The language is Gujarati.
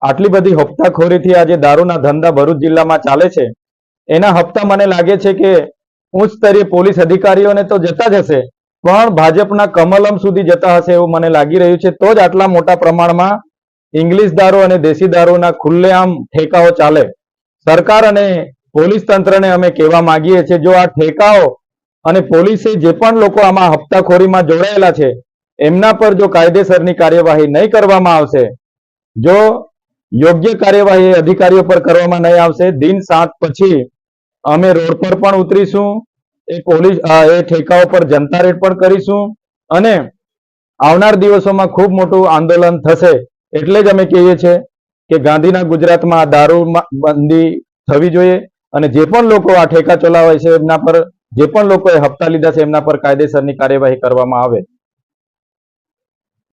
આટલી બધી હપ્તાખોરીથી આ જે દારૂના ધંધા ભરૂચ જિલ્લામાં ચાલે છે એના હપ્તા મને લાગે છે કે ઉચ્ચ સ્તરીય પોલીસ અધિકારીઓને તો જતા જ હશે, પણ ભાજપના કમલમ સુધી જતા હશે એવું મને લાગી રહ્યું છે. તો જ આટલા મોટા પ્રમાણમાં ઇંગ્લિશ દારૂ અને દેશી દારૂના ખુલ્લેઆમ ઠેકાઓ ચાલે. સરકાર અને પોલીસ તંત્રને અમે કહેવા માંગીએ છીએ, જો આ ઠેકાઓ અને પોલીસે જે પણ લોકો આમાં હપ્તાખોરીમાં જોડાયેલા છે એમના પર જો કાયદેસરની કાર્યવાહી નહીં કરવામાં આવશે, જો યોગ્ય કાર્યવાહી અધિકારીઓ પર કરવામાં નહીં આવશે, દિન 7 પછી અમે રોડ પર પણ ઉતરીશું, એ ઠેકાઓ પર જનતા રેડ પણ કરીશું અને આવનાર દિવસોમાં ખૂબ મોટું આંદોલન થશે. એટલે જ અમે કહીએ છીએ કે ગાંધીના ગુજરાતમાં આ દારૂ બંધી થવી જોઈએ અને જે પણ લોકો આ ઠેકા ચલાવે છે એમના પર, જે પણ લોકોએ હપ્તા લીધા છે એમના પર કાયદેસરની કાર્યવાહી કરવામાં આવે.